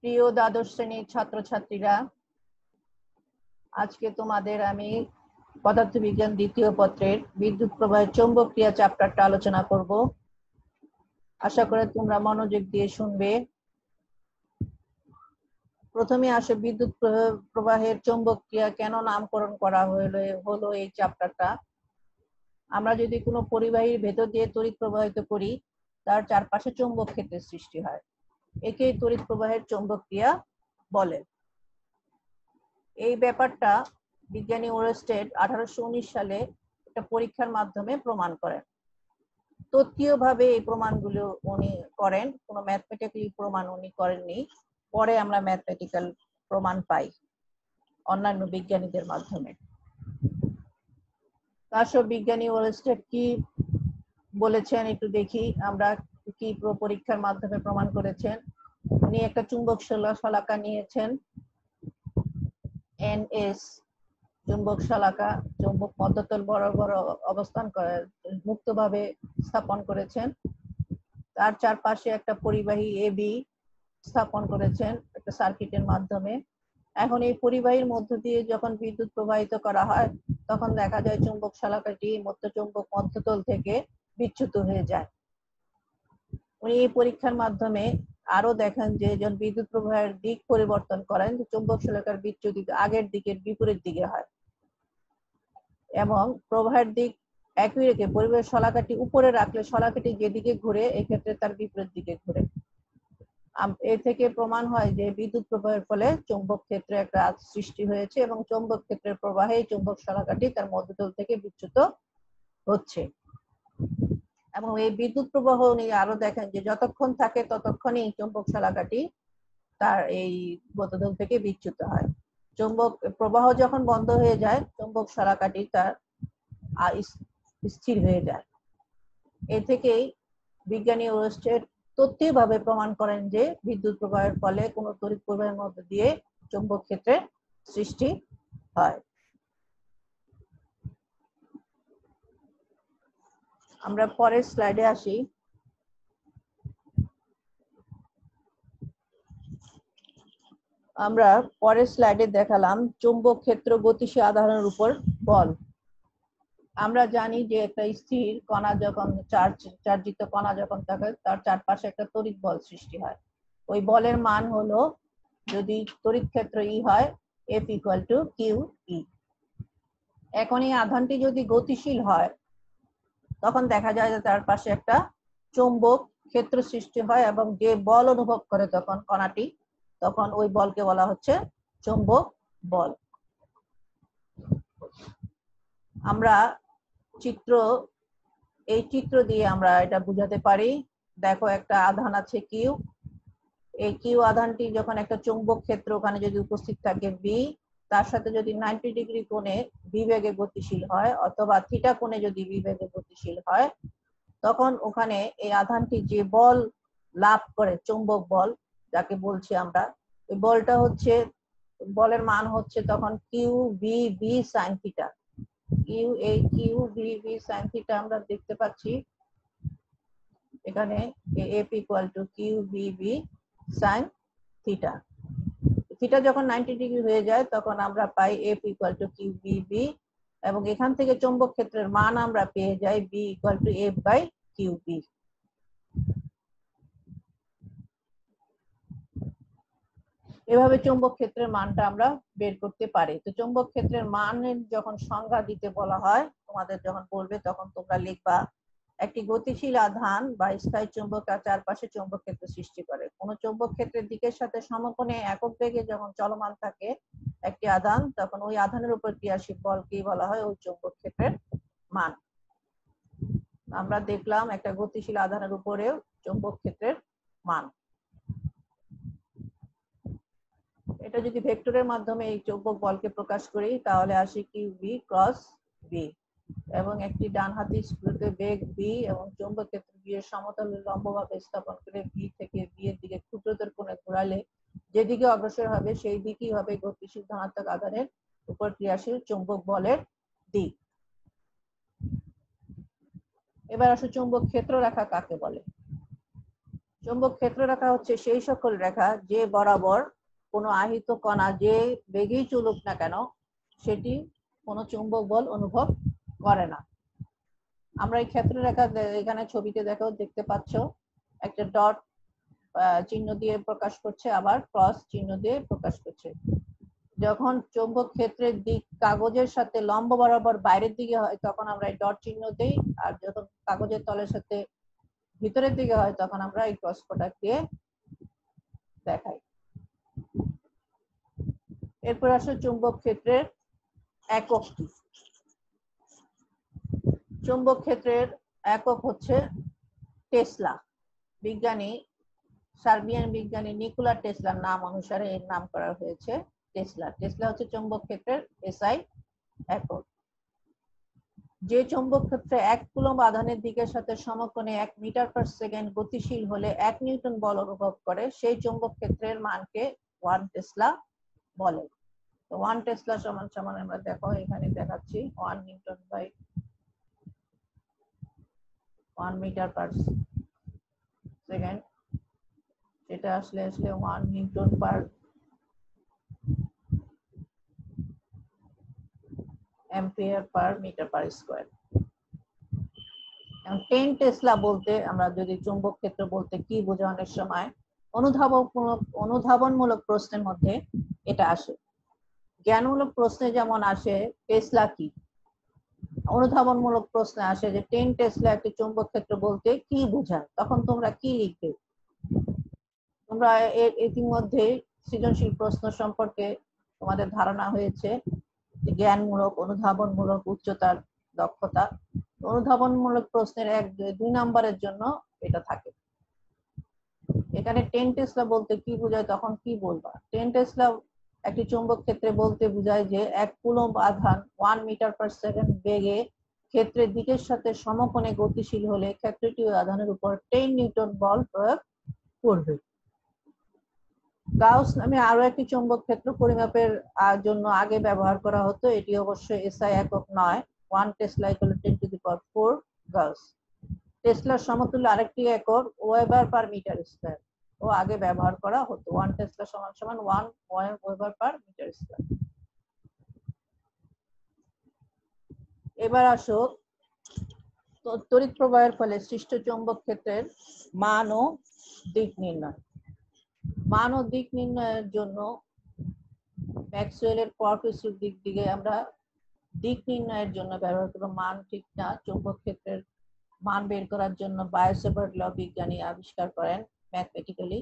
প্রিয় দ্বাদশ শ্রেণীর ছাত্রছাত্রীরা, আজকে তোমাদের আমি পদার্থবিজ্ঞান দ্বিতীয় পত্রের বিদ্যুৎ প্রবাহের চৌম্বকীয় চ্যাপ্টারটা আলোচনা করব। আশা করি তোমরা মনোযোগ দিয়ে শুনবে। প্রথমে আসে বিদ্যুৎ প্রবাহের চৌম্বকীয় কেন নামকরণ করা হলো এই চ্যাপ্টারটা। আমরা যদি কোনো পরিবাহীর ভেতর দিয়ে তড়িৎ প্রবাহিত করি, তার চারপাশে চৌম্বক ক্ষেত্রের সৃষ্টি হয়। একেই তড়িৎ প্রবাহের চৌম্বকীয় বলে। এই ব্যাপারটা বিজ্ঞানী ওরস্টেড 1819 সালে একটা পরীক্ষার মাধ্যমে প্রমাণ করেন। তত্ত্বীয়ভাবে এই প্রমাণগুলো উনি করেন, কোনো ম্যাথমেটিক্যাল প্রমাণ উনি করেননি। পরে আমরা ম্যাথমেটিক্যাল প্রমাণ পাই অন্যান্য বিজ্ঞানীদের মাধ্যমে। তারপর বিজ্ঞানী ওরস্টেড কি বলেছেন একটু দেখি আমরা, কি পরীক্ষার মাধ্যমে প্রমাণ করেছেন। উনি একটা চুম্বক শলাকা নিয়েছেন, NS চুম্বক শলাকা, চুম্বক মধ্যতল বরাবর অবস্থান করে মুক্তভাবে স্থাপন করেছেন। তার চারপাশে একটা পরিবাহী AB স্থাপন করেছেন একটা সার্কিটের মাধ্যমে। এখন এই পরিবাহীর মধ্য দিয়ে যখন বিদ্যুৎ প্রবাহিত করা হয়, তখন দেখা যায় চুম্বক শলাকাটি চুম্বক মধ্যতল থেকে বিচ্যুত হয়ে যায়। উনি এই পরীক্ষার মাধ্যমে আরো দেখেন যে যখন বিদ্যুৎ প্রবাহের দিক পরিবর্তন করেন, চুম্বক শলাকার বিচ্যুতি আগের দিকের বিপরীত দিকে হয় এবং প্রবাহের দিক একই রেখে পরিবাহীর শলাকাটি উপরে রাখলে শলাকাটি যেদিকে ঘুরে, এক্ষেত্রে তার বিপরীত দিকে ঘুরে। এ থেকে প্রমাণ হয় যে বিদ্যুৎ প্রবাহের ফলে চৌম্বক ক্ষেত্রে একটা সৃষ্টি হয়েছে এবং চৌম্বক ক্ষেত্রের প্রবাহে চৌম্বক শলাকাটি তার মধ্যতল থেকে বিচ্যুত হচ্ছে। এবং এই বিদ্যুৎ প্রবাহ উনি আরো দেখেন যে যতক্ষণ থাকে ততক্ষণই চৌম্বক শলাকাটি তার এই মধ্যতল থেকে বিচ্যুত হয়। চৌম্বক প্রবাহ যখন বন্ধ হয়ে যায়, চৌম্বক শলাকাটি তার স্থির হয়ে যায়। এ থেকেই বিজ্ঞানী ওরস্টেড তত্ত্বীয়ভাবে প্রমাণ করেন যে বিদ্যুৎ প্রবাহের ফলে কোনো তড়িৎ প্রবাহের মধ্য দিয়ে চৌম্বক ক্ষেত্রের সৃষ্টি হয়। আমরা পরের স্লাইডে আসি। আমরা পরের স্লাইডে দেখালাম চৌম্বক ক্ষেত্র গতিশীল আধানের উপর বল। আমরা জানি যে একটা স্থির কণা যখন চার্জিত কণা যখন থাকে, তার চারপাশে একটা তড়িৎ বল সৃষ্টি হয়। ওই বলের মান হলো, যদি তড়িৎ ক্ষেত্র E হয়, F = QE। এখন এই আধানটি যদি গতিশীল হয়, তখন দেখা যায় যে তার পাশে একটা চৌম্বক ক্ষেত্র সৃষ্টি হয় এবং যে বল অনুভব করে তখন কণাটি, তখন ওই বলকে বলা হচ্ছে চৌম্বক বল। আমরা এই চিত্র দিয়ে আমরা এটা বুঝাতে পারি। দেখো একটা আধান আছে Q। এই Q আধানটি যখন একটা চৌম্বক ক্ষেত্র ওখানে যদি উপস্থিত থাকে B, তার সাথে যদি 90 ডিগ্রি কোণে B বেগে গতিশীল হয় অথবা থিটা কোণে যদি B বেগে গতিশীল হয়, তখন ওখানে এই আধানটি যে বল লাভ করে, চৌম্বক বল যাকে বলছি আমরা, এই বলটা হচ্ছে, বলের মান হচ্ছে তখন QVB sin theta. QVB sin theta আমরা দেখতে পাচ্ছি এখানে F = QVB sin theta. Theta যখন 90 ডিগ্রি হয়ে যায় তখন আমরা পাই F = QVB এবং এখান থেকে চৌম্বক ক্ষেত্রের মান আমরা পেয়ে যাই B = F/QB। এভাবে চৌম্বক ক্ষেত্রের মানটা আমরা বের করতে পারি। তো চৌম্বক ক্ষেত্রের মানের যখন সংজ্ঞা দিতে বলা হয়, তোমাদের যখন বলবে তখন তোমরা লিখবা, একটি গতিশীল আধান বা স্থায়ী চৌম্বক তার চারপাশে চৌম্বক ক্ষেত্র সৃষ্টি করে। কোন চৌম্বক ক্ষেত্রের দিকের সাথে সমকোণে একক বেগে যখন চলমান থাকে একটি আধান, তখন ওই আধানের উপর ক্রিয়াশীল বলকেই বলা হয় ওই চৌম্বক ক্ষেত্রের মান। আমরা দেখলাম একটা গতিশীল আধানের উপরেও চৌম্বক ক্ষেত্রের মান। এটা যদি ভেক্টরের মাধ্যমে এই চৌম্বক বলকে প্রকাশ করি, তাহলে আসে QB × B এবং একটি ডানহাতি স্ক্রুতে বেগ B এবং চৌম্বক ক্ষেত্র B এর সমতলে লম্বভাবে স্থাপন করে B থেকে B এর দিকে ক্ষুদ্রতর কোণে ঘোরালে যেদিকে অগ্রসর হবে সেই দিকই হবে গতিশীল ধনাত্মক আধানের উপর ক্রিয়াশীল চৌম্বক বলের দিক। এবার আসো চুম্বক ক্ষেত্র রেখা কাকে বলে। চুম্বক ক্ষেত্র রেখা হচ্ছে সেই সকল রেখা যে বরাবর কোনো আহিত কণা যে বেগেই চলুক না কেন সেটি কোনো চুম্বক বল অনুভব করে না। আমরা এই ক্ষেত্র রেখা এখানে ছবিতে দেখতে পাচ্ছ একটা ডট চিহ্ন দিয়ে প্রকাশ করছে, আবার ক্রস চিহ্ন দিয়ে প্রকাশ করছে। যখন চৌম্বক ক্ষেত্রের দিক কাগজের সাথে লম্ব বরাবর বাইরের দিকে হয় তখন আমরা এই ডট চিহ্ন দেই, আর যখন কাগজের তলের সাথে ভিতরের দিকে হয় তখন আমরা এই ক্রস প্রোডাক্ট দিয়ে দেখাই। এরপর আসলে চৌম্বক ক্ষেত্রের একক কি। চৌম্বক ক্ষেত্রের একক হচ্ছে টেসলা। বিজ্ঞানী সার্বিয়ান বিজ্ঞানী নিকোলা টেসলার নাম অনুসারে এর নাম করা হয়েছে টেসলা। টেসলা হচ্ছে চৌম্বক ক্ষেত্রের এসআই একক। যে চৌম্বক ক্ষেত্রে 1 কুলম্ব আধানের দিকের সাথে সমকোণে 1 মিটার পার সেকেন্ড গতিশীল হলে 1 নিউটন বল অনুভব করে সেই চৌম্বক ক্ষেত্রের মানকে 1 টেসলা বলে। তো 1 টেসলা সমান সমান আমরা দেখো এখানে দেখাচ্ছি 1 newton by 1 metre per second, সেটা আসলে 1 newton per ampere per metre per square. 10 tesla বলতে আমরা যদি চুম্বক ক্ষেত্র বলতে কি বোঝায়, অনেক সময় অনুধাবনমূলক প্রশ্নের মধ্যে এটা আসে। জ্ঞানমূলক প্রশ্নে যেমন আসে টেসলা কি, অনুধাবনমূলক প্রশ্নে আসে যে 10 টেসলা একটি চুম্বক ক্ষেত্র বলতে কি বোঝায়, তখন তোমরা কি লিখবে। তোমরা ইতিমধ্যে সৃজনশীল প্রশ্ন সম্পর্কে তোমাদের ধারণা হয়েছে, জ্ঞানমূলক, অনুধাবনমূলক, উচ্চতার দক্ষতা। অনুধাবনমূলক প্রশ্নের 1-2 নম্বরের জন্য এটা থাকে। এখানে 10 টেসলা বলতে কি বোঝায় তখন কি বলবা। 10 টেসলা একটি চৌম্বক ক্ষেত্রে বলতে বোঝায় যে 1 কুলম্ব আধান 1 মিটার পার সেকেন্ড বেগে ক্ষেত্রের দিকের সাথে সমকোণে গতিশীল হলে ক্ষেত্রটি ওই আধানের উপর 10 নিউটন বল প্রয়োগ করবে। গাউস নামে আরো একটি চৌম্বক ক্ষেত্র পরিমাপের জন্য আগে ব্যবহার করা হতো, এটি অবশ্য এসআই একক নয়। 1 টেসলা = 10⁴ গাউস। টেসলার সমতুল্য আরেকটি একক ওয়েবার পার মিটার স্কয়ার ও আগে ব্যবহার করা হতো। 1 টেসলা সমান সমান 1 ওয়েবার পার মিটার স্কয়ার। এবার আসো তড়িৎ প্রবাহের ফলে সৃষ্ট চৌম্বক ক্ষেত্রের মান ও দিক নির্ণয়। মান ও দিক নির্ণয়ের জন্য ম্যাক্সওয়েলের কোয়ার্কসের দিকে আমরা দিক নির্ণয়ের জন্য ব্যবহার করব মান ঠিক না। চৌম্বক ক্ষেত্রের মান বের করার জন্য বায়োসেভার্ট ল বিজ্ঞানী আবিষ্কার করেন ম্যাথমেটিক্যালি।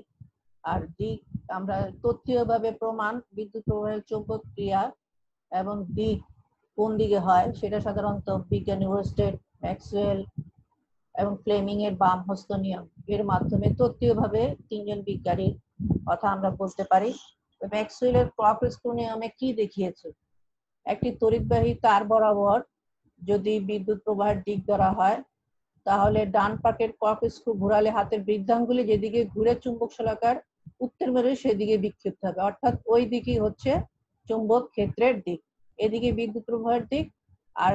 আর দিক আমরা তত্ত্বীয়ভাবে প্রমাণ বিদ্যুৎ প্রবাহের চৌম্বক ক্রিয়া এবং দিক কোন দিকে হয় সেটা সাধারণত বিজ্ঞানী ওয়েরস্টেড, ম্যাক্সওয়েল এবং ফ্লেমিং এর বাম হস্ত নিয়ম এর মাধ্যমে তত্ত্বীয়ভাবে 3 জন বিজ্ঞানীর কথা আমরা বলতে পারি। ম্যাক্সওয়েলের কোয়ার্কস্ক্রু নিয়মে কি দেখিয়েছে, একটি তড়িৎবাহী তার বরাবর যদি বিদ্যুৎ প্রবাহের দিক ধরা হয় তাহলে ডান পাকের কোয়ার্কস্ক্রু ঘোরালে হাতের বৃদ্ধাঙ্গুলি যেদিকে ঘুরে চুম্বক শলাকার উত্তর মেরু সেদিকে বিক্ষিপ্ত হবে, অর্থাৎ ওই দিকই হচ্ছে চুম্বক ক্ষেত্রের দিক। এদিকে বিদ্যুৎ প্রবাহের দিক, আর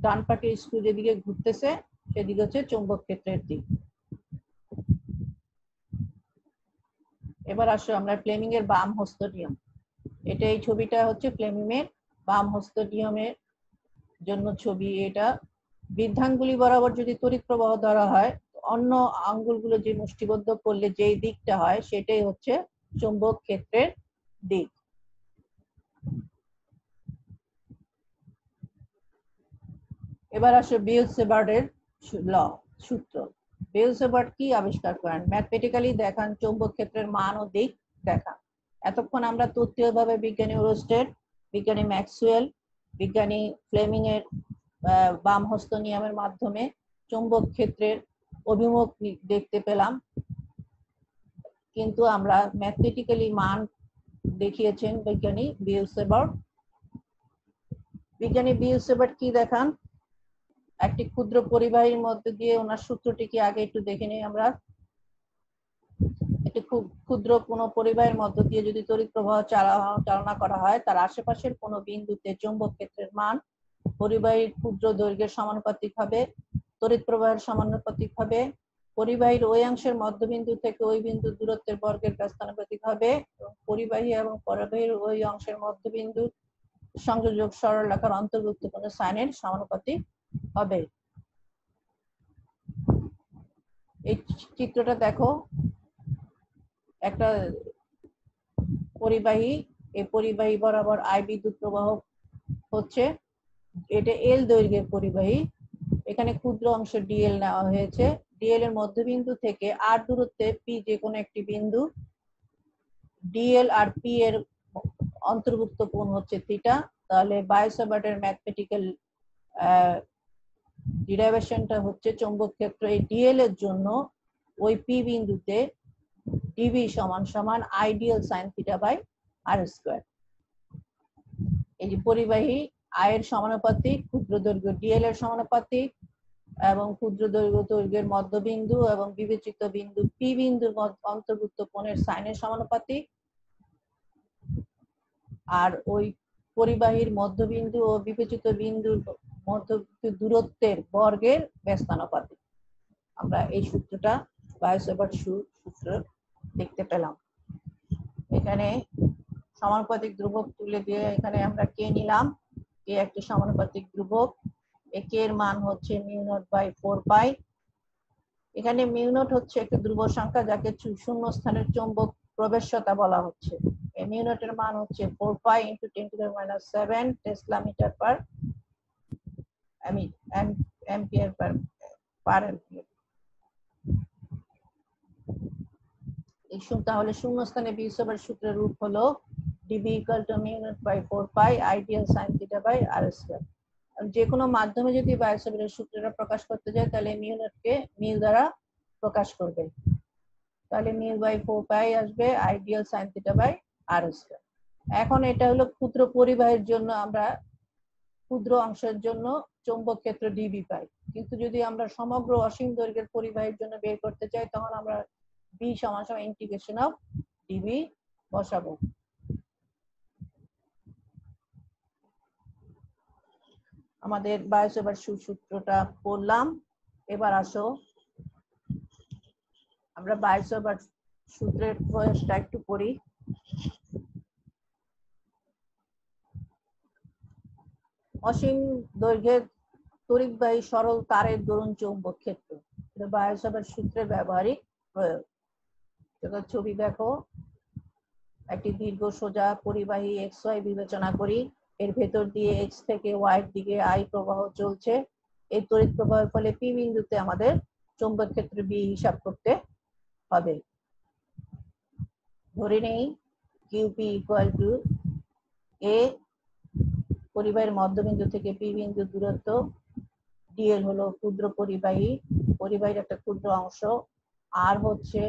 ডান পাকের স্ক্রু যেদিকে ঘুরতেছে সেদিকে হচ্ছে চুম্বক ক্ষেত্রের দিক। এবার আসো আমরা ফ্লেমিং এর বাম হস্ত নিয়ম। এটা এই ছবিটা হচ্ছে ফ্লেমিং এর বাম হস্ত নিয়মের জন্য ছবি। এটা বৃদ্ধাঙ্গুলি বরাবর যদি তড়িৎ প্রবাহ ধরা হয় অন্য আঙ্গুলগুলো যে মুষ্টিবদ্ধ করলে যেই দিকটা হয় সেটাই হচ্ছে চুম্বক ক্ষেত্রের দিক। এবার আসে বিয়েলসেবার্টের ল সূত্র। বিয়েলসেবার্ট কি আবিষ্কার করেন, ম্যাথমেটিক্যালি দেখান চৌম্বক ক্ষেত্রের মান ও দিক দেখান। এতক্ষণ আমরা তত্ত্বীয়ভাবে বিজ্ঞানী ওরস্টেড, বিজ্ঞানী ম্যাক্সওয়েল, বিজ্ঞানী ফ্লেমিং এর বাম হস্ত নিয়মের মাধ্যমে চৌম্বক ক্ষেত্রের অভিমুখ দেখতে পেলাম, কিন্তু আমরা ম্যাথমেটিক্যালি মান দেখিয়েছেন বিজ্ঞানী বিয়েলসেবার্ট। বিজ্ঞানী বিয়েলসেবার্ট কি দেখান, একটি ক্ষুদ্র পরিবাহীর মধ্যে দিয়ে, ওনার সূত্রটি কি আগে একটু দেখে নিই আমরা। একটি খুব ক্ষুদ্র কোনো পরিবাহীর মধ্য দিয়ে যদি তড়িৎ প্রবাহ চালনা করা হয় তার আশেপাশের কোনো বিন্দুতে চৌম্বক ক্ষেত্রের মান পরিবাহীর ক্ষুদ্র দৈর্ঘ্যের সমানুপাতিক হবে, তড়িৎ প্রবাহের সমানুপাতিক হবে, পরিবাহীর ওই অংশের মধ্যবিন্দু থেকে ওই বিন্দু দূরত্বের বর্গের স্থানানুপাতিক হবে, এবং পরিবাহী এবং পরিবাহীর ওই অংশের মধ্যবিন্দু সংযোজক সরলরেখার অন্তর্ভুক্ত কোন সাইনের সমানুপাতিক হবে। এই চিত্রটা দেখো, একটা পরিবাহী, এই পরিবাহী বরাবর আই বিদ্যুৎ প্রবাহ হচ্ছে, এটা এল দৈর্ঘ্যের পরিবাহী, এখানে ক্ষুদ্র অংশ ডিএল নেওয়া হয়েছে, ডিএল এর মধ্যবিন্দু থেকে আর দূরত্বে পি যে কোনো একটি বিন্দু, ডিএল আর পি এর অন্তর্ভুক্ত কোণ হচ্ছে থিটা। তাহলে বায়োসাভার্টের ম্যাথমেটিক্যাল ডিরাইভেশনটা হচ্ছে চৌম্বক ক্ষেত্র এই ডিএল এর জন্য ওই পি বিন্দুতে ডিবি সমান সমান I d l sine theta by r square. এই যে পরিবাহী আই এর সমানুপাতিক, ক্ষুদ্র দৈর্ঘ্য ডিএল এর সমানুপাতিক, এবং ক্ষুদ্র দৈর্ঘ্যের মধ্যবিন্দু এবং বিবেচিত বিন্দু পি বিন্দুর অন্তর্ভুক্ত কোণের সাইনের সমানুপাতিক, আর ওই পরিবাহীর মধ্যবিন্দু ও বিবেচিত বিন্দুর মধ্যবর্তী দূরত্বের বর্গের ব্যস্তানুপাতিক। আমরা এই সূত্রটা বায়োসাভার্ট সূত্র দেখতে পেলাম। এখানে সমানুপাতিক ধ্রুবক তুলে দিয়ে এখানে আমরা কে নিলাম, কে একটি সমানুপাতিক ধ্রুবক, কে এর মান হচ্ছে মিউ নট বাই 4 পাই। এখানে মিউ নট হচ্ছে একটি ধ্রুবক সংখ্যা যাকে শূন্য স্থানের চৌম্বক প্রবেশ্যতা বলা হচ্ছে। এই মিউ নট এর মান হচ্ছে 4 pi into 10⁻⁷ tesla metre per ampere per ampere. এই তাহলে শূন্য স্থানে বায়োসাভার্ট সূত্রের রূপ হলো D B equal to mu naught by 4 pi I d l sine theta by r square. যে কোনো মাধ্যমে যদি বায়োসাভার্টের সূত্রটা প্রকাশ করতে যায় তাহলে মিউ নটকে মিউ দ্বারা প্রকাশ করবে, তাহলে মিউ বাই 4 পাই আসবে I d l sine theta by r square. এখন এটা হলো ক্ষুদ্র পরিবাহীর জন্য, আমরা ক্ষুদ্র অংশের জন্য চৌম্বক ক্ষেত্র ডিবি পাই, কিন্তু যদি আমরা সমগ্র অসীম দৈর্ঘ্যের পরিবাহীর জন্য বের করতে চাই তখন আমরা বি সমান সমান ইন্টিগ্রেশন অফ ডিবি বসাবো। আমাদের বায়োসাভার্ট সূত্রটা পড়লাম, এবার আসো আমরা বায়োসাভার্ট সূত্রের প্রয়োগটা একটু পড়ি। অসীম দৈর্ঘ্যের তড়িৎবাহী সরল তারের দরুন চৌম্বক ক্ষেত্র, এটা বায়োসাভার্ট সূত্রের ব্যবহারিক প্রয়োগ। ছবি দেখো, একটি দীর্ঘ সোজা পরিবাহী এক্স ওয়াই বিবেচনা করি, এর ভেতর দিয়ে এক্স থেকে ওয়াই দিকে আই প্রবাহ চলছে। এই তড়িৎ প্রবাহের ফলে পি বিন্দুতে আমাদের চৌম্বক ক্ষেত্র বি হিসাব করতে হবে। ধরে নেই কিউপি ইকুয়াল টু এ, পরিবাহীর মধ্যবিন্দু থেকে পি বিন্দু দূরত্ব, ডিএল হলো ক্ষুদ্র পরিবাহী, পরিবাহীর একটা ক্ষুদ্র অংশ, আর হচ্ছে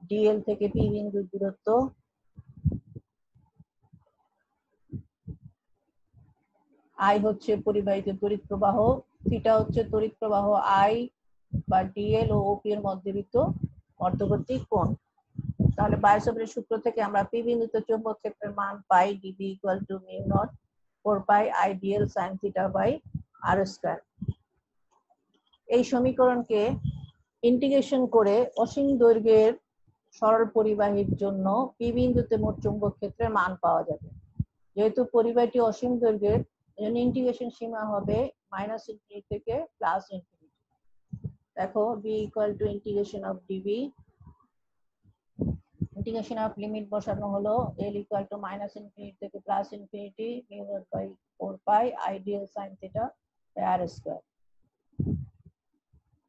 ডিএল থেকে পি বিন্দুর দূরত্ব, আই হচ্ছে পরিবাহীতে তড়িৎ প্রবাহ, থিটা হচ্ছে তড়িৎ প্রবাহ আই বা ডিএল ও ওপি এর মধ্যবর্তী কোণ। তাহলে বায়োসাভার্টের সূত্র থেকে আমরা পি বিন্দুতে চৌম্বক ক্ষেত্রের মান পাই d B equal to mu naught 4 pi I d l sine theta by r square. এই সমীকরণকে ইন্টিগ্রেশন করে অসীম দৈর্ঘ্যের সরল পরিবাহীর জন্য পি বিন্দুতে মোট চৌম্বক ক্ষেত্রের মান পাওয়া যাবে। যেহেতু পরিবাহীটি অসীম দৈর্ঘ্যের, ইন্টিগ্রেশন সীমা হবে -∞ থেকে +∞। দেখো B equal to integration of D B, integration of limit বসানো হলো এল ইকুয়াল টু -∞ থেকে +∞ mu naught by 4 pi I d l sine theta r square.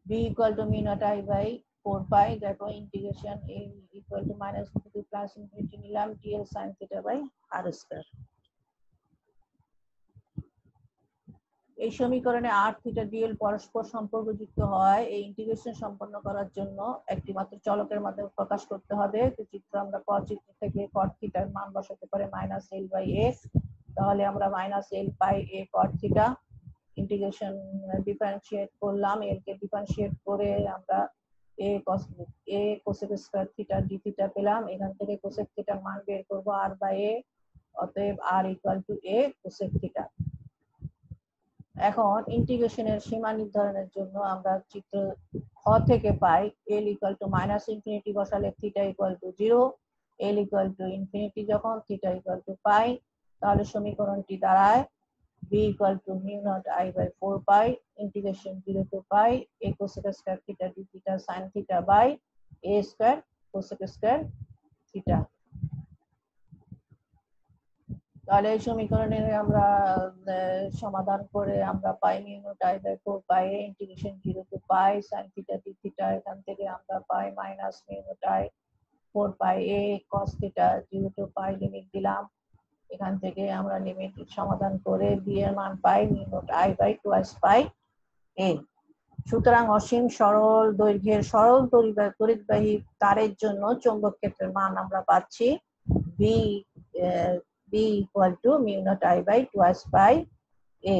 B equal to mu naught I by 4 pi, দেখো ইন্টিগ্রেশন এল ইকুয়াল টু -∞ থেকে +∞ নিলাম d l sine theta by r square. এই সমীকরণে আর theta DL পরস্পর সম্পর্কযুক্ত হয়। এই ইন্টিগ্রেশন সম্পন্ন করার জন্য একটি মাত্র চলকের মাধ্যমে প্রকাশ করতে হবে। তো চিত্র আমরা cos চিত্র থেকে cot থিটার মান বসাতে পারি -L/a, তাহলে আমরা -L pi a cot theta, integration differentiate করলাম, এল কে ডিফারেন্সিয়েট করে আমরা a cosec square theta d theta পেলাম। এখান থেকে cosec থিটার মান বের করব r/a, অতএব r equal to a cosec theta. এখন ইন্টিগ্রেশনের সীমা নির্ধারণের জন্য আমরা চিত্র খ থেকে পাই l equal to minus infinity বসালে theta equal to 0, l equal to infinity যখন থিটা ইকুয়াল টু পাই, তাহলে সমীকরণটি দাঁড়ায় b equal to mu naught I by 4 pi integration 0 to pi a cosec square theta d theta sin theta by a square cosec square theta. তাহলে এই সমীকরণের আমরা সমাধান করে আমরা পাই mu naught I by 4 pi integration 0 to pi sin theta d theta, এখান থেকে আমরা পাই minus mu naught I 4 pi a cos theta 0 to pi, limit দিলাম, এখান থেকে আমরা লিমিট সমাধান করে b এর মান পাই mu naught I by 2 pi a। সুতরাং অসীম সরল দৈর্ঘ্যের সরল তড়িৎবাহী তারের জন্য চৌম্বক ক্ষেত্রের মান আমরা পাচ্ছি b equal to mu naught I by 2 pi a।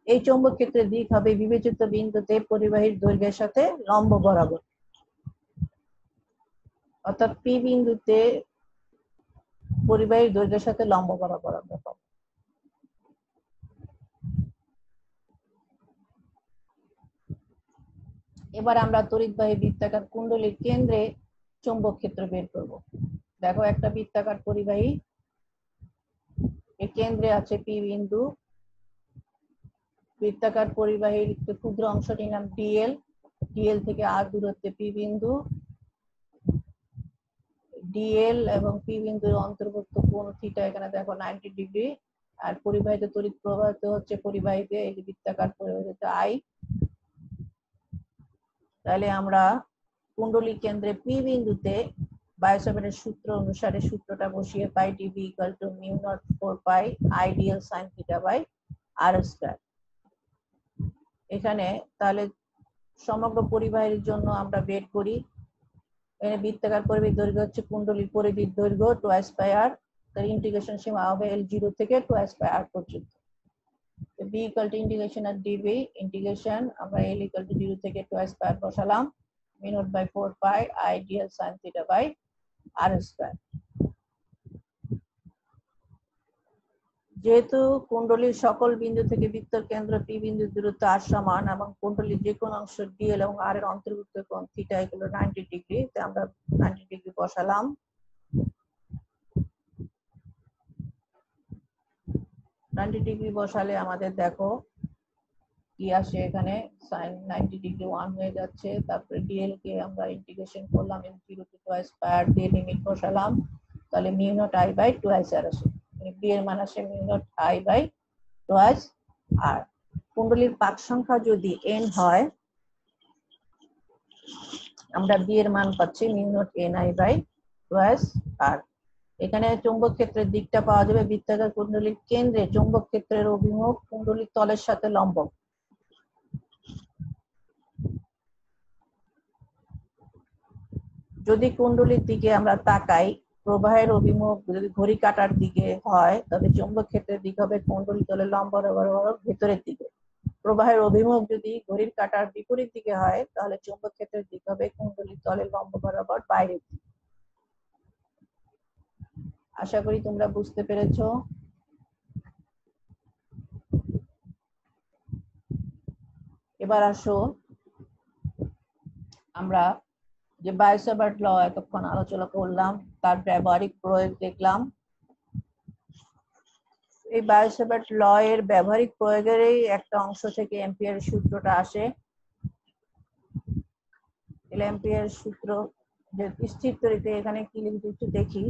এই চৌম্বক ক্ষেত্রের দিক হবে বিবেচিত বিন্দুতে পরিবাহীর দৈর্ঘ্যের সাথে লম্ব বরাবর, অর্থাৎ p বিন্দুতে পরিবাহীর দৈর্ঘ্যের সাথে লম্ব বরাবর আমরা পাবো। এবার আমরা তড়িৎবাহী বৃত্তাকার কুণ্ডলীর কেন্দ্রে চৌম্বক ক্ষেত্র বের করব। দেখো একটা বৃত্তাকার পরিবাহী, এর কেন্দ্রে আছে p বিন্দু, বৃত্তাকার পরিবাহীর একটি ক্ষুদ্র অংশটির নাম dl, dl থেকে r দূরত্বে p বিন্দু, dl এবং p বিন্দুর অন্তর্ভুক্ত কোণ থিটা এখানে দেখো 90 ডিগ্রি, আর পরিবাহিত তড়িৎ প্রবাহিত হচ্ছে পরিবাহীতে এই বৃত্তাকার পরিবাহীতে I। তাহলে আমরা কুণ্ডলী কেন্দ্রে p বিন্দুতে বায়োসাভার্টের সূত্র অনুসারে সূত্রটা বসিয়ে পাই dB equal to mu naught 4 pi I dl sin theta by r square. এখানে তাহলে সমগ্র পরিবাহীর জন্য আমরা বের করি, এখানে বৃত্তাকার পরিবাহীর দৈর্ঘ্য হচ্ছে কুণ্ডলীর পরিধির দৈর্ঘ্য 2 পাই r, তার ইন্টিগ্রেশন সীমা হবে L0 থেকে 2 পাই r পর্যন্ত। b ইকুয়াল টু ইন্টিগ্রেশন আর dB ইন্টিগ্রেশন আমরা L ইকুয়াল টু 0 থেকে 2 পাই r বসালাম mu naught by 4 pi I dl sin theta by r square. যেহেতু কুণ্ডলীর সকল বিন্দু থেকে বৃত্তের কেন্দ্র p বিন্দুর দূরত্ব r সমান এবং কুণ্ডলীর যে কোন অংশ dl এবং r এর অন্তর্ভুক্ত কোণ থিটা এগুলো 90 ডিগ্রি, তাই আমরা 90 ডিগ্রি বসালাম। 90 ডিগ্রি বসালে আমাদের দেখো কি আসে, এখানে sin 90 ডিগ্রি 1 হয়ে যাচ্ছে, তারপরে dl কে আমরা ইন্টিগ্রেশন করলাম L0 টু 2 পাই r দিয়ে লিমিট বসালাম, তাহলে mu naught I by 2 r আসে, b এর মান আসে mu naught I by 2 r। কুণ্ডলীর পাক সংখ্যা যদি n হয় আমরা b এর মান পাচ্ছি mu naught ni by 2 r। এখানে চৌম্বক ক্ষেত্রের দিকটা পাওয়া যাবে বৃত্তাকার কুণ্ডলীর কেন্দ্রে চৌম্বক ক্ষেত্রের অভিমুখ কুণ্ডলীর তলের সাথে লম্ব। যদি কুণ্ডলীর দিকে আমরা তাকাই, প্রবাহের অভিমুখ যদি ঘড়ি কাঁটার দিকে হয় তবে চৌম্বক ক্ষেত্রের দিক হবে কুণ্ডলী তলের লম্ব বরাবর ভেতরের দিকে। প্রবাহের অভিমুখ যদি ঘড়ির কাঁটার বিপরীত দিকে হয় তাহলে চৌম্বক ক্ষেত্রের দিক হবে কুণ্ডলী তলের লম্ব বরাবর বাইরের দিকে। আশা করি তোমরা বুঝতে পেরেছো। এবার আসো আমরা যে বায়োসাভার্ট ল এতক্ষণ আলোচনা করলাম তার ব্যবহারিক প্রয়োগ দেখলাম। এই বায়োসাভার্ট ল এর ব্যবহারিক প্রয়োগেরই একটা অংশ থেকে অ্যাম্পিয়ারের সূত্রটা আসে। অ্যাম্পিয়ারের সূত্র যে স্থির তড়িতে এখানে কি লিখেছি দেখি,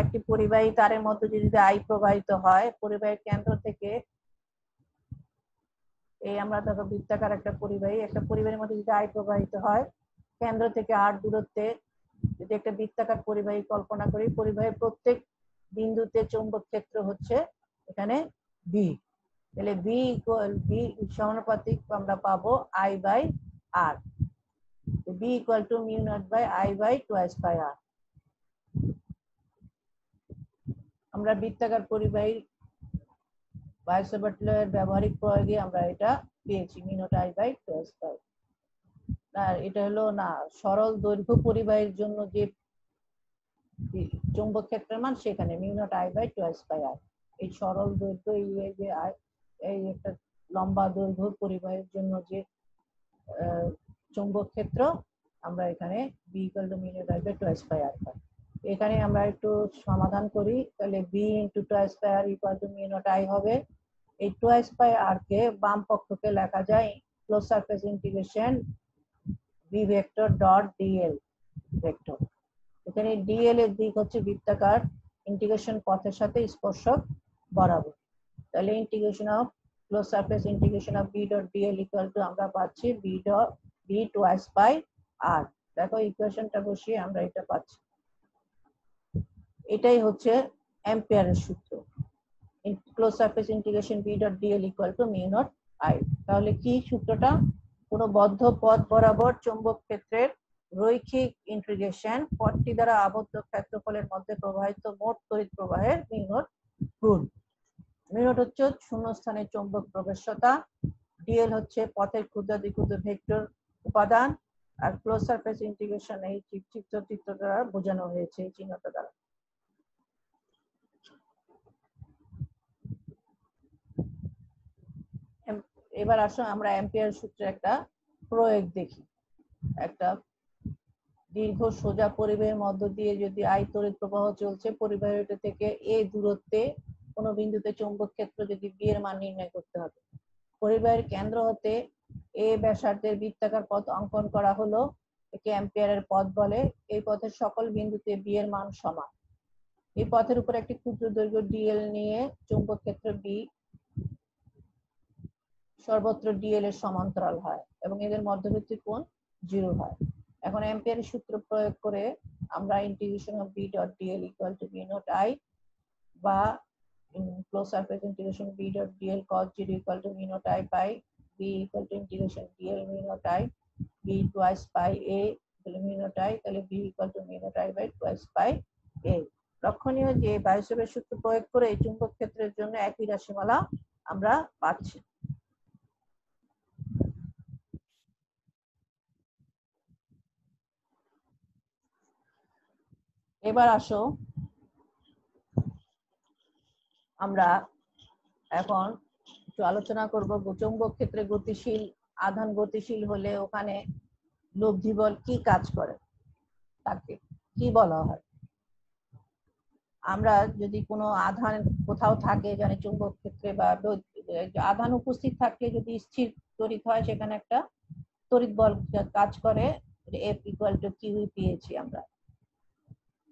একটি পরিবাহী তারের মধ্যে যদি I প্রবাহিত হয়, পরিবাহীর কেন্দ্র থেকে এই আমরা দেখো বৃত্তাকার একটা পরিবাহীর মধ্যে যদি I প্রবাহিত হয়, কেন্দ্র থেকে r দূরত্বে যদি একটা বৃত্তাকার পরিবাহী কল্পনা করি, পরিবাহীর প্রত্যেক বিন্দুতে চৌম্বক ক্ষেত্র হচ্ছে এখানে b, তাহলে b ইকুয়াল b সমানুপাতিক আমরা পাবো I by r, b equal to mu naught by I by 2 pi r। আমরা বৃত্তাকার পরিবাহী বায়োসাভার্ট ল এর ব্যবহারিক প্রয়োগে আমরা এটা পেয়েছি মিউ নট I বাই 2 পাই। আর এটা হলো না সরল দৈর্ঘ্য পরিবাহীর জন্য যে চৌম্বক ক্ষেত্রের মান সেখানে mu naught I by 2 pi r। এই সরল দৈর্ঘ্য এই যে এই একটা লম্বা দৈর্ঘ্য পরিবাহের জন্য যে চৌম্বক ক্ষেত্র, আমরা এখানে B = mu naught I by 2s pi r পাই। এখানে আমরা একটু সমাধান করি, তাহলে B × 2s pi r = mu naught I হবে। এই 2s pi r কে বাম পক্ষকে লেখা যায় close surface integration B vector dot dl vector. এখানে dl এর দিক হচ্ছে বৃত্তাকার ইন্টিগ্রেশন পথের সাথে স্পর্শক বরাবর। তাহলে integration of close surface integration of B dot dl = আমরা পাচ্ছি B 2s pi r। দেখো ইকুয়েশনটা বসিয়ে আমরা এটা পাচ্ছি। এটাই হচ্ছে অ্যাম্পিয়ারের সূত্র, close surface integration B dot dl = mu naught I। তাহলে কি সূত্রটা? কোনো বদ্ধ পথ বরাবর চৌম্বক ক্ষেত্রের রৈখিক ইন্টিগ্রেশন পথটি দ্বারা আবদ্ধ ক্ষেত্রফলের মধ্যে প্রবাহিত মোট তড়িৎ প্রবাহের মিউ নট গুণ। মিউ নট হচ্ছে শূন্যস্থানে চৌম্বক প্রবেশ্যতা, dl হচ্ছে পথের ক্ষুদ্রাতিক্ষুদ্র ভেক্টর উপাদান, আর ক্লোজ সারফেস ইন্টিগ্রেশন এই চিত্র দ্বারা বোঝানো হয়েছে এই চিহ্নটা দ্বারা। এবার আসো আমরা অ্যাম্পিয়ার সূত্রে একটা প্রয়োগ দেখি। একটা দীর্ঘ সোজা পরিবাহের মধ্য দিয়ে যদি I তড়িৎ প্রবাহ চলছে, পরিবাহীর থেকে a দূরত্বে কোনো বিন্দুতে চৌম্বক ক্ষেত্র যদি B এর মান নির্ণয় করতে হবে। পরিবাহীর কেন্দ্র হতে a ব্যাসার্ধের বৃত্তাকার পথ অঙ্কন করা হলো, একে অ্যাম্পিয়ারের পথ বলে। এই পথের সকল বিন্দুতে B এর মান সমান। এই পথের উপর একটি ক্ষুদ্র দৈর্ঘ্য dl নিয়ে চৌম্বক ক্ষেত্র B সর্বত্র dl এর সমান্তরাল হয় এবং এদের মধ্যবর্তী কোণ 0 হয়। এখন অ্যাম্পিয়ারের সূত্র প্রয়োগ করে আমরা integration of B dot dl = mu naught I বা close surface integration B dot dl cos 0 = mu naught I pi. B = integration dl mu naught I B 2s pi a mu naught I, তাহলে B = mu naught I by 2s pi a। লক্ষণীয় যে বায়ুসেবের সূত্র প্রয়োগ করে এই চুম্বক ক্ষেত্রের জন্য একই রাশিমালা আমরা পাচ্ছি। এবার আসো আমরা এখন একটু আলোচনা করব চৌম্বক ক্ষেত্রে গতিশীল আধান গতিশীল হলে ওখানে লব্ধি বল কি কাজ করে, তাকে কি বলা হয়। আমরা যদি কোনো আধান কোথাও থাকে, জানি চৌম্বক ক্ষেত্রে বা আধান উপস্থিত থাকলে যদি স্থির তড়িৎ হয়, সেখানে একটা তড়িৎ বল কাজ করে, F = q পেয়েছি আমরা।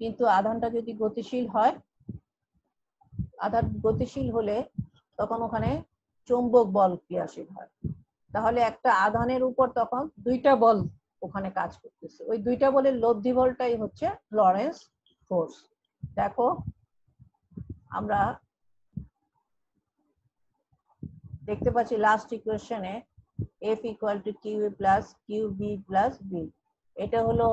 কিন্তু আধানটা যদি গতিশীল হয়, আধান গতিশীল হলে তখন ওখানে চৌম্বক বল ক্রিয়াশীল হয়। তাহলে একটা আধানের উপর তখন দুইটা বল ওখানে কাজ করতেছে। ওই দুইটা বলের লব্ধি বলটাই হচ্ছে লরেন্স ফোর্স। দেখো আমরা দেখতে পাচ্ছি লাস্ট ইকুয়েশনে F = q + qb + b। এটা হলো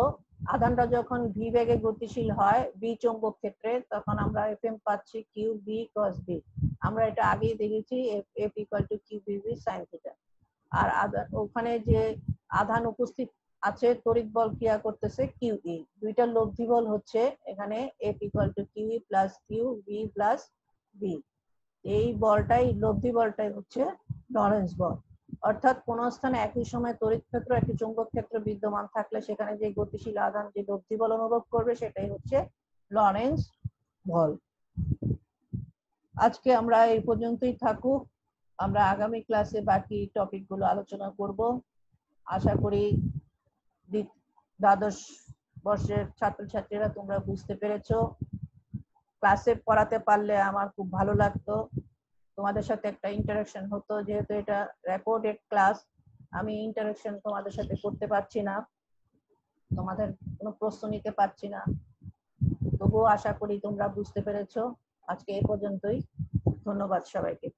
আধানটা যখন v বেগে গতিশীল হয় b চৌম্বক ক্ষেত্রে, তখন আমরা Fm পাচ্ছি qb cos b। আমরা এটা আগেই দেখেছি, F = qbb sin θ। আর ওখানে যে আধান উপস্থিত আছে, তড়িৎ বল ক্রিয়া করতেছে QE। দুইটা লব্ধি বল হচ্ছে এখানে F = QE + QB + b। এই বলটাই লব্ধি বলটাই হচ্ছে লরেন্স বল। অর্থাৎ কোন স্থানে একই সময় তড়িৎ ক্ষেত্র একটি চৌম্বক ক্ষেত্র বিদ্যমান থাকলে সেখানে যে গতিশীল আধান যে লব্ধি বল অনুভব করবে সেটাই হচ্ছে লরেন্স বল। আজকে আমরা এই পর্যন্তই থাকুক, আমরা আগামী ক্লাসে বাকি টপিকগুলো আলোচনা করব। আশা করি দ্বাদশ বর্ষের ছাত্রছাত্রীরা তোমরা বুঝতে পেরেছো। ক্লাসে পড়াতে পারলে আমার খুব ভালো লাগতো, তোমাদের সাথে একটা ইন্টারাকশন হতো। যেহেতু এটা রেকর্ডেড ক্লাস, আমি ইন্টারাকশন তোমাদের সাথে করতে পারছি না, তোমাদের কোনো প্রশ্ন নিতে পারছি না, তবুও আশা করি তোমরা বুঝতে পেরেছো। আজকে এই পর্যন্তই, ধন্যবাদ সবাইকে।